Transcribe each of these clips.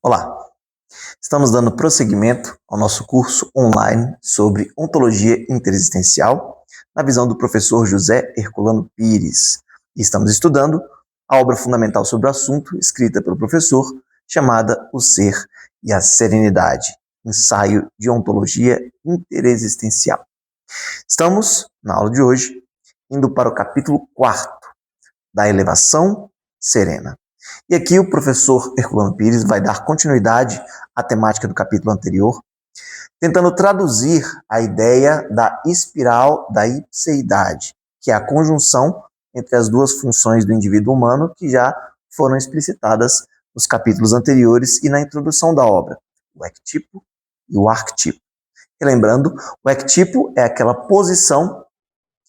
Olá, estamos dando prosseguimento ao nosso curso online sobre ontologia interexistencial, na visão do professor José Herculano Pires. E estamos estudando a obra fundamental sobre o assunto, escrita pelo professor, chamada O Ser e a Serenidade, ensaio de ontologia interexistencial. Estamos, na aula de hoje, indo para o capítulo 4 da elevação serena. E aqui o professor Herculano Pires vai dar continuidade à temática do capítulo anterior, tentando traduzir a ideia da espiral da ipseidade, que é a conjunção entre as duas funções do indivíduo humano que já foram explicitadas nos capítulos anteriores e na introdução da obra, o ectipo e o arquetipo. E lembrando, o ectipo é aquela posição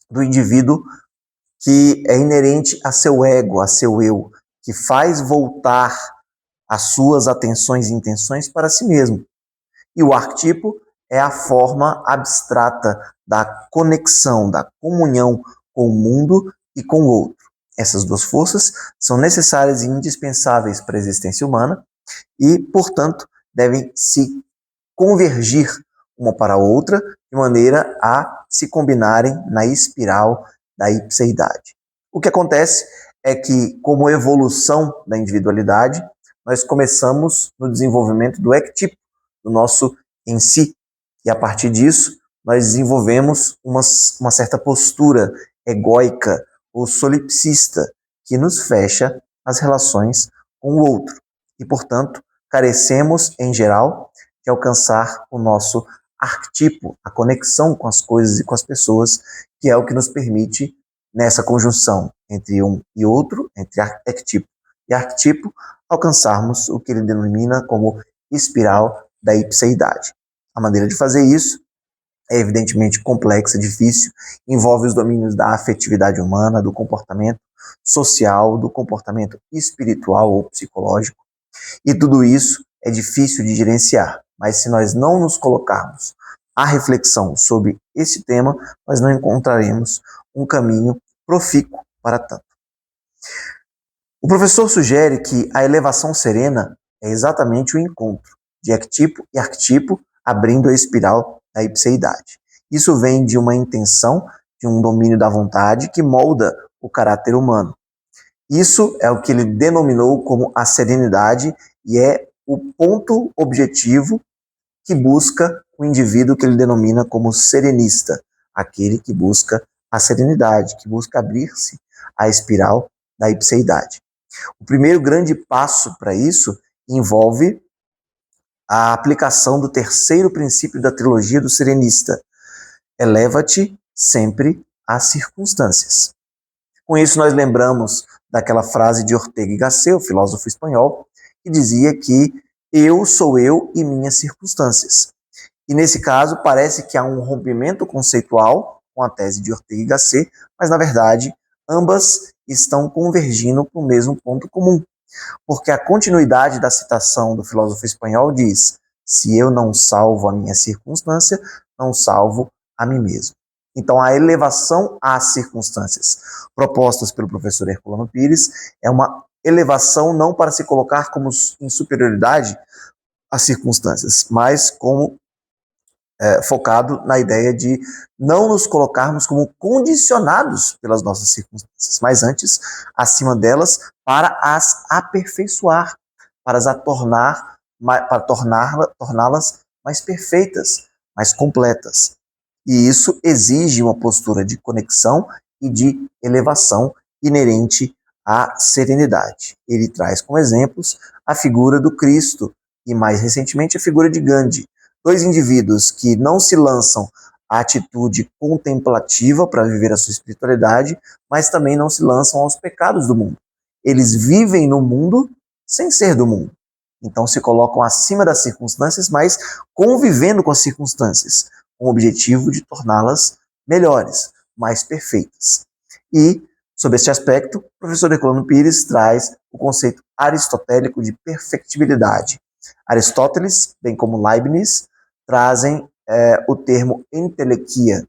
do indivíduo que é inerente a seu ego, a seu eu, que faz voltar as suas atenções e intenções para si mesmo. E o arquetipo é a forma abstrata da conexão, da comunhão com o mundo e com o outro. Essas duas forças são necessárias e indispensáveis para a existência humana e, portanto, devem se convergir uma para a outra de maneira a se combinarem na espiral da ipseidade. O que acontece é que, como evolução da individualidade, nós começamos no desenvolvimento do ectipo, do nosso em si, e a partir disso nós desenvolvemos uma certa postura egóica ou solipsista que nos fecha as relações com o outro e, portanto, carecemos, em geral, de alcançar o nosso arquetipo, a conexão com as coisas e com as pessoas, que é o que nos permite, nessa conjunção entre um e outro, entre ectipo e arquetipo, alcançarmos o que ele denomina como espiral da ipseidade. A maneira de fazer isso é evidentemente complexa, difícil, envolve os domínios da afetividade humana, do comportamento social, do comportamento espiritual ou psicológico, e tudo isso é difícil de gerenciar, mas se nós não nos colocarmos à reflexão sobre esse tema, nós não encontraremos um caminho profícuo para tanto. O professor sugere que a elevação serena é exatamente o encontro de ectipo e arquetipo, abrindo a espiral da ipseidade. Isso vem de uma intenção, de um domínio da vontade que molda o caráter humano. Isso é o que ele denominou como a serenidade e é o ponto objetivo que busca o indivíduo que ele denomina como serenista, aquele que busca a serenidade, que busca abrir-se à espiral da ipseidade. O primeiro grande passo para isso envolve a aplicação do terceiro princípio da trilogia do serenista: eleva-te sempre às circunstâncias. Com isso nós lembramos daquela frase de Ortega y Gasset, o filósofo espanhol, que dizia que eu sou eu e minhas circunstâncias. E nesse caso parece que há um rompimento conceitual com a tese de Ortega y Gasset, mas na verdade ambas estão convergindo para o mesmo ponto comum. Porque a continuidade da citação do filósofo espanhol diz: se eu não salvo a minha circunstância, não salvo a mim mesmo. Então, a elevação às circunstâncias propostas pelo professor Herculano Pires é uma elevação não para se colocar como em superioridade às circunstâncias, mas como focado na ideia de não nos colocarmos como condicionados pelas nossas circunstâncias, mas antes, acima delas, para as aperfeiçoar, para torná-las mais perfeitas, mais completas. E isso exige uma postura de conexão e de elevação inerente à serenidade. Ele traz como exemplos a figura do Cristo e, mais recentemente, a figura de Gandhi. Dois indivíduos que não se lançam à atitude contemplativa para viver a sua espiritualidade, mas também não se lançam aos pecados do mundo. Eles vivem no mundo sem ser do mundo. Então se colocam acima das circunstâncias, mas convivendo com as circunstâncias, com o objetivo de torná-las melhores, mais perfeitas. E, sob este aspecto, o professor Herculano Pires traz o conceito aristotélico de perfectibilidade. Aristóteles, bem como Leibniz, trazem o termo entelequia,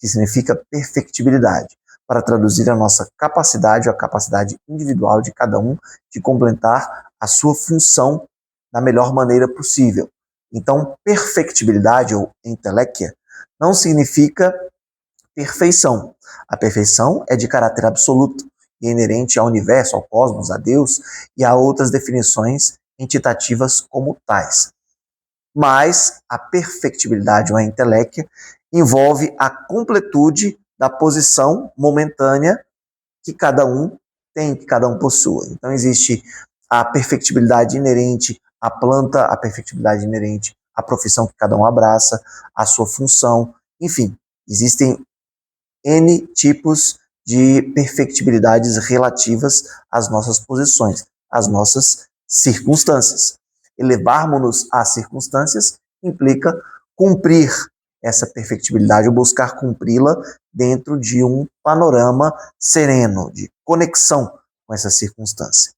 que significa perfectibilidade, para traduzir a nossa capacidade, ou a capacidade individual de cada um de completar a sua função da melhor maneira possível. Então, perfectibilidade ou entelequia não significa perfeição. A perfeição é de caráter absoluto e é inerente ao universo, ao cosmos, a Deus e a outras definições entitativas como tais. Mas a perfectibilidade ou a entelequia envolve a completude da posição momentânea que cada um tem, que cada um possua. Então existe a perfectibilidade inerente à planta, a perfectibilidade inerente à profissão que cada um abraça, à sua função, enfim, existem N tipos de perfectibilidades relativas às nossas posições, às nossas circunstâncias. Elevarmos-nos às circunstâncias implica cumprir essa perfectibilidade ou buscar cumpri-la dentro de um panorama sereno, de conexão com essa circunstância.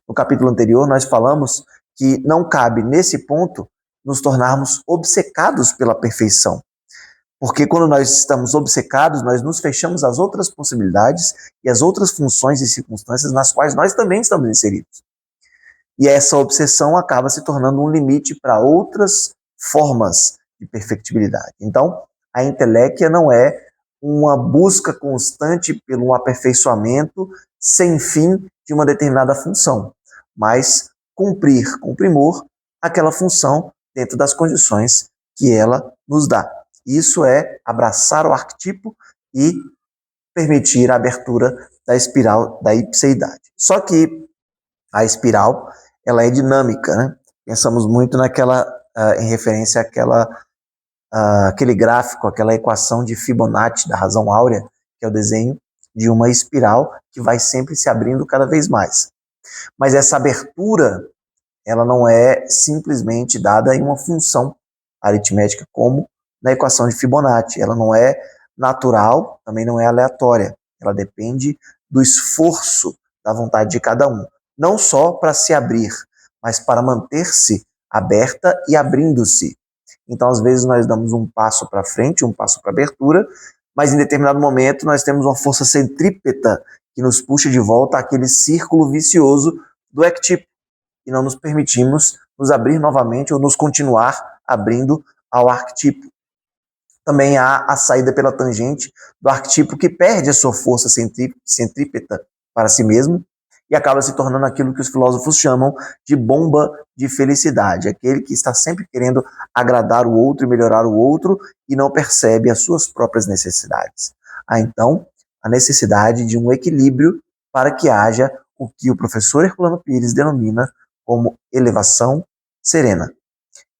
No capítulo anterior, nós falamos que não cabe, nesse ponto, nos tornarmos obcecados pela perfeição. Porque quando nós estamos obcecados, nós nos fechamos às outras possibilidades e às outras funções e circunstâncias nas quais nós também estamos inseridos. E essa obsessão acaba se tornando um limite para outras formas de perfectibilidade. Então, a entelequia não é uma busca constante pelo aperfeiçoamento sem fim de uma determinada função, mas cumprir com primor aquela função dentro das condições que ela nos dá. Isso é abraçar o arquetipo e permitir a abertura da espiral da ipseidade. Só que a espiral, ela é dinâmica, né? Pensamos muito naquela, em referência àquele gráfico, aquela equação de Fibonacci da razão áurea, que é o desenho de uma espiral que vai sempre se abrindo cada vez mais. Mas essa abertura, ela não é simplesmente dada em uma função aritmética como na equação de Fibonacci. Ela não é natural, também não é aleatória. Ela depende do esforço da vontade de cada um. Não só para se abrir, mas para manter-se aberta e abrindo-se. Então, às vezes, nós damos um passo para frente, um passo para abertura, mas em determinado momento nós temos uma força centrípeta que nos puxa de volta àquele círculo vicioso do ectipo e não nos permitimos nos abrir novamente ou nos continuar abrindo ao arquetipo. Também há a saída pela tangente do arquetipo que perde a sua força centrípeta para si mesmo e acaba se tornando aquilo que os filósofos chamam de bomba de felicidade, aquele que está sempre querendo agradar o outro e melhorar o outro e não percebe as suas próprias necessidades. Há então a necessidade de um equilíbrio para que haja o que o professor Herculano Pires denomina como elevação serena.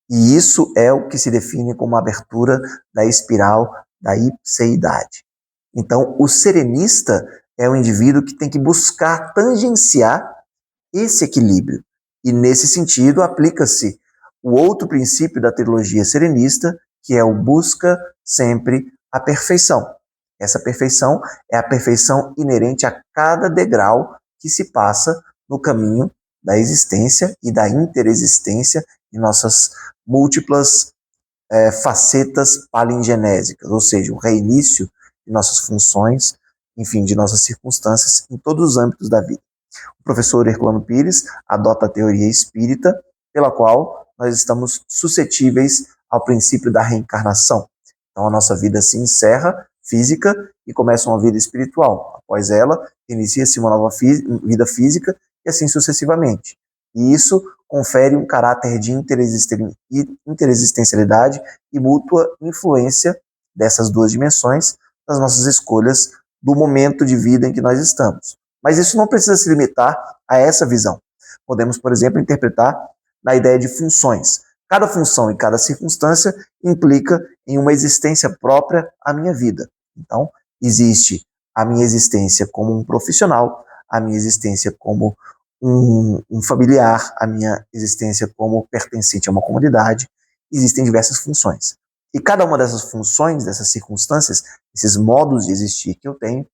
E isso é o que se define como a abertura da espiral da ipseidade. Então, o serenista é o indivíduo que tem que buscar tangenciar esse equilíbrio. E, nesse sentido, aplica-se o outro princípio da trilogia serenista, que é o busca sempre a perfeição. Essa perfeição é a perfeição inerente a cada degrau que se passa no caminho da existência e da interexistência em nossas múltiplas facetas palingenésicas, ou seja, o reinício de nossas funções, enfim, de nossas circunstâncias em todos os âmbitos da vida. O professor Herculano Pires adota a teoria espírita, pela qual nós estamos suscetíveis ao princípio da reencarnação. Então a nossa vida se encerra física e começa uma vida espiritual. Após ela, inicia-se uma nova vida física e assim sucessivamente. E isso confere um caráter de interexistencialidade e mútua influência dessas duas dimensões nas nossas escolhas do momento de vida em que nós estamos. Mas isso não precisa se limitar a essa visão. Podemos, por exemplo, interpretar na ideia de funções. Cada função e cada circunstância implica em uma existência própria à minha vida. Então, existe a minha existência como um profissional, a minha existência como um familiar, a minha existência como pertencente a uma comunidade. Existem diversas funções. E cada uma dessas funções, dessas circunstâncias, esses modos de existir que eu tenho,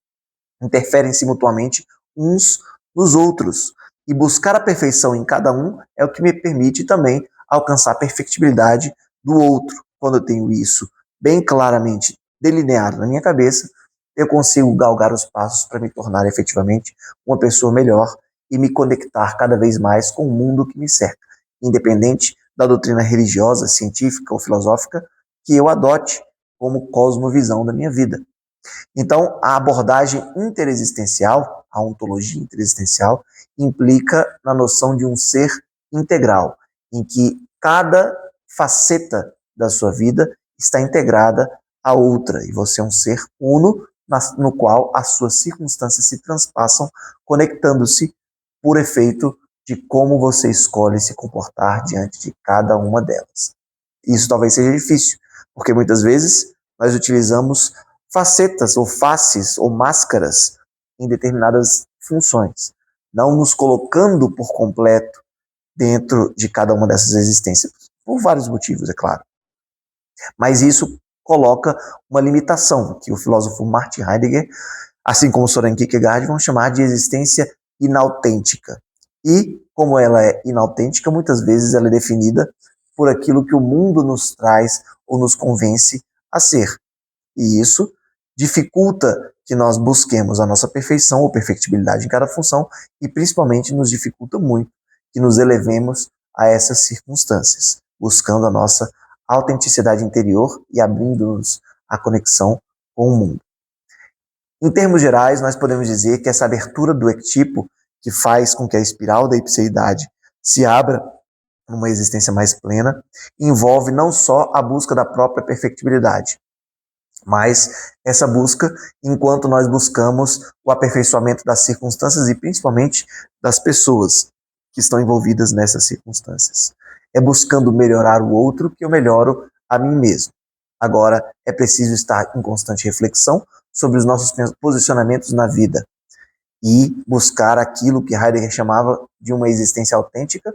interferem-se mutuamente uns nos outros. E buscar a perfeição em cada um é o que me permite também alcançar a perfectibilidade do outro. Quando eu tenho isso bem claramente delineado na minha cabeça, eu consigo galgar os passos para me tornar efetivamente uma pessoa melhor e me conectar cada vez mais com o mundo que me cerca. independente da doutrina religiosa, científica ou filosófica, que eu adote como cosmovisão da minha vida. Então, a abordagem interexistencial, a ontologia interexistencial, implica na noção de um ser integral, em que cada faceta da sua vida está integrada à outra, e você é um ser uno, no qual as suas circunstâncias se transpassam, conectando-se por efeito de como você escolhe se comportar diante de cada uma delas. Isso talvez seja difícil, porque muitas vezes nós utilizamos facetas ou faces ou máscaras em determinadas funções, não nos colocando por completo dentro de cada uma dessas existências, por vários motivos, é claro. Mas isso coloca uma limitação, que o filósofo Martin Heidegger, assim como Soren Kierkegaard, vão chamar de existência inautêntica. E, como ela é inautêntica, muitas vezes ela é definida por aquilo que o mundo nos traz ou nos convence a ser. E isso dificulta que nós busquemos a nossa perfeição ou perfectibilidade em cada função e principalmente nos dificulta muito que nos elevemos a essas circunstâncias, buscando a nossa autenticidade interior e abrindo-nos a conexão com o mundo. Em termos gerais, nós podemos dizer que essa abertura do ectipo, que faz com que a espiral da ipseidade se abra numa existência mais plena, envolve não só a busca da própria perfectibilidade, mas essa busca enquanto nós buscamos o aperfeiçoamento das circunstâncias e principalmente das pessoas que estão envolvidas nessas circunstâncias. É buscando melhorar o outro que eu melhoro a mim mesmo. Agora, é preciso estar em constante reflexão sobre os nossos posicionamentos na vida e buscar aquilo que Heidegger chamava de uma existência autêntica,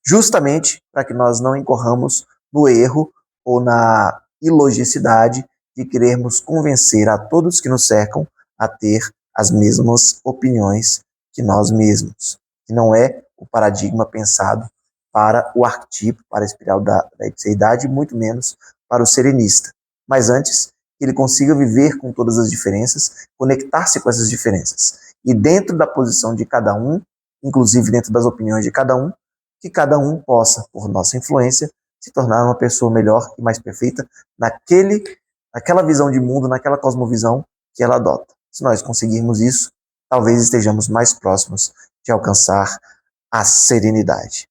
justamente para que nós não incorramos no erro ou na ilogicidade de querermos convencer a todos que nos cercam a ter as mesmas opiniões que nós mesmos, que não é o paradigma pensado para o arquetipo, para a espiral da ipseidade, muito menos para o serenista. Mas antes, que ele consiga viver com todas as diferenças, conectar-se com essas diferenças. E dentro da posição de cada um, inclusive dentro das opiniões de cada um, que cada um possa, por nossa influência, se tornar uma pessoa melhor e mais perfeita naquela visão de mundo, naquela cosmovisão que ela adota. Se nós conseguirmos isso, talvez estejamos mais próximos de alcançar a serenidade.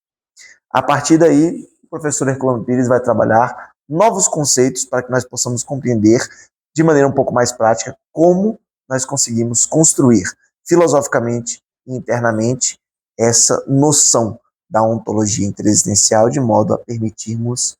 A partir daí, o professor Herculano Pires vai trabalhar novos conceitos para que nós possamos compreender de maneira um pouco mais prática como nós conseguimos construir filosoficamente e internamente essa noção da ontologia interexistencial de modo a permitirmos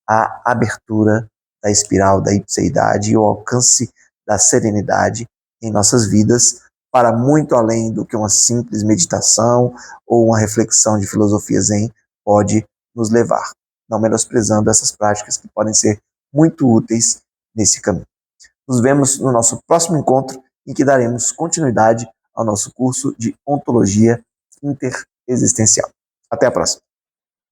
a abertura da espiral da ipseidade e o alcance da serenidade em nossas vidas para muito além do que uma simples meditação ou uma reflexão de filosofia zen pode nos levar, não menosprezando essas práticas que podem ser muito úteis nesse caminho. Nos vemos no nosso próximo encontro, em que daremos continuidade ao nosso curso de Ontologia Interexistencial. Até a próxima.